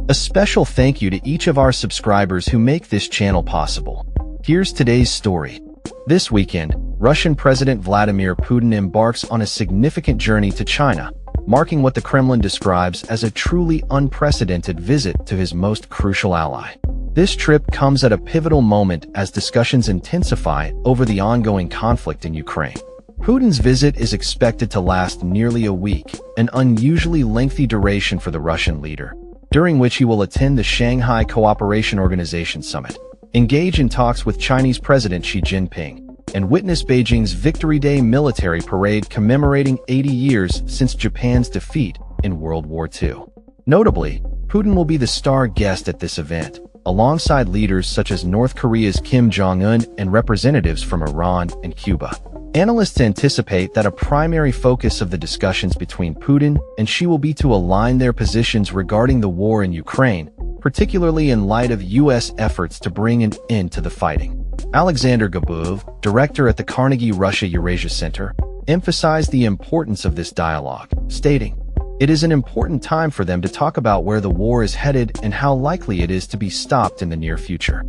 A special thank you to each of our subscribers who make this channel possible. Here's today's story. This weekend, Russian President Vladimir Putin embarks on a significant journey to China, marking what the Kremlin describes as a truly unprecedented visit to his most crucial ally. This trip comes at a pivotal moment as discussions intensify over the ongoing conflict in Ukraine. Putin's visit is expected to last nearly a week, an unusually lengthy duration for the Russian leader, during which he will attend the Shanghai Cooperation Organization Summit, engage in talks with Chinese President Xi Jinping, and witness Beijing's Victory Day military parade commemorating 80 years since Japan's defeat in World War II. Notably, Putin will be the star guest at this event, alongside leaders such as North Korea's Kim Jong-un and representatives from Iran and Cuba. Analysts anticipate that a primary focus of the discussions between Putin and Xi will be to align their positions regarding the war in Ukraine, particularly in light of U.S. efforts to bring an end to the fighting. Alexander Gabuev, director at the Carnegie Russia-Eurasia Center, emphasized the importance of this dialogue, stating, "It is an important time for them to talk about where the war is headed and how likely it is to be stopped in the near future."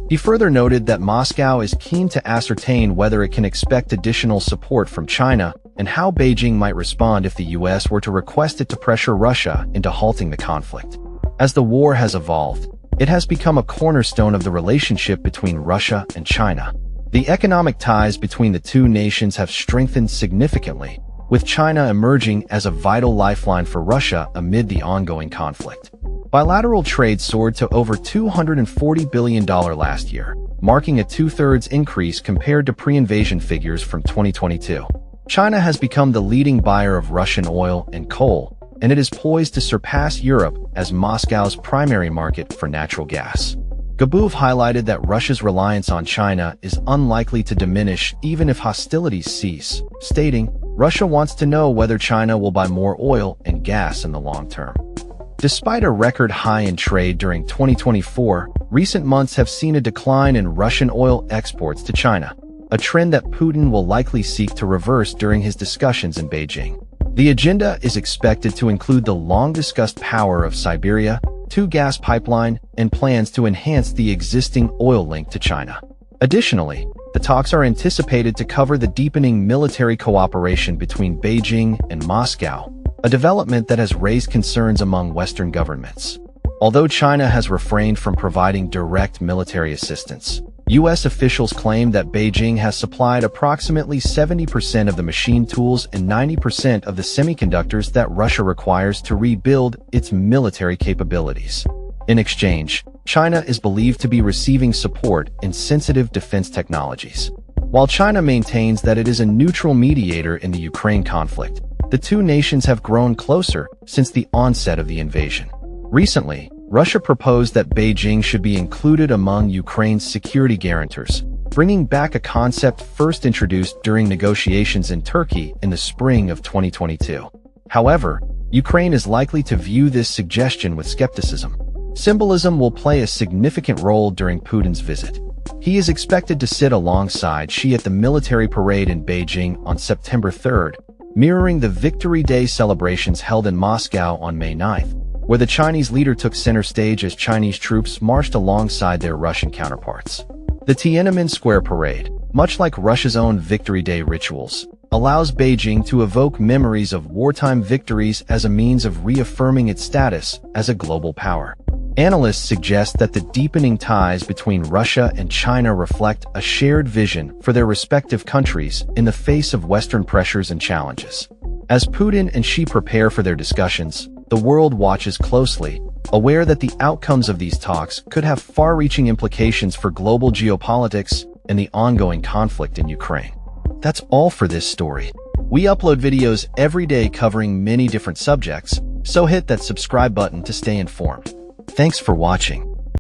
He further noted that Moscow is keen to ascertain whether it can expect additional support from China and how Beijing might respond if the U.S. were to request it to pressure Russia into halting the conflict. As the war has evolved, it has become a cornerstone of the relationship between Russia and China. The economic ties between the two nations have strengthened significantly, with China emerging as a vital lifeline for Russia amid the ongoing conflict. Bilateral trade soared to over $240 billion last year, marking a two-thirds increase compared to pre-invasion figures from 2022. China has become the leading buyer of Russian oil and coal, and it is poised to surpass Europe as Moscow's primary market for natural gas. Gabuev highlighted that Russia's reliance on China is unlikely to diminish even if hostilities cease, stating, "Russia wants to know whether China will buy more oil and gas in the long term." Despite a record high in trade during 2024, recent months have seen a decline in Russian oil exports to China, a trend that Putin will likely seek to reverse during his discussions in Beijing. The agenda is expected to include the long-discussed power of Siberia, two gas pipeline, and plans to enhance the existing oil link to China. Additionally, the talks are anticipated to cover the deepening military cooperation between Beijing and Moscow, a development that has raised concerns among Western governments. Although China has refrained from providing direct military assistance, U.S. officials claim that Beijing has supplied approximately 70% of the machine tools and 90% of the semiconductors that Russia requires to rebuild its military capabilities. In exchange, China is believed to be receiving support in sensitive defense technologies. While China maintains that it is a neutral mediator in the Ukraine conflict, the two nations have grown closer since the onset of the invasion. Recently, Russia proposed that Beijing should be included among Ukraine's security guarantors, bringing back a concept first introduced during negotiations in Turkey in the spring of 2022. However, Ukraine is likely to view this suggestion with skepticism. Symbolism will play a significant role during Putin's visit. He is expected to sit alongside Xi at the military parade in Beijing on September 3rd, mirroring the Victory Day celebrations held in Moscow on May 9th, where the Chinese leader took center stage as Chinese troops marched alongside their Russian counterparts. The Tiananmen Square parade, much like Russia's own Victory Day rituals, allows Beijing to evoke memories of wartime victories as a means of reaffirming its status as a global power. Analysts suggest that the deepening ties between Russia and China reflect a shared vision for their respective countries in the face of Western pressures and challenges. As Putin and Xi prepare for their discussions, the world watches closely, aware that the outcomes of these talks could have far-reaching implications for global geopolitics and the ongoing conflict in Ukraine. That's all for this story. We upload videos every day covering many different subjects, so hit that subscribe button to stay informed. Thanks for watching.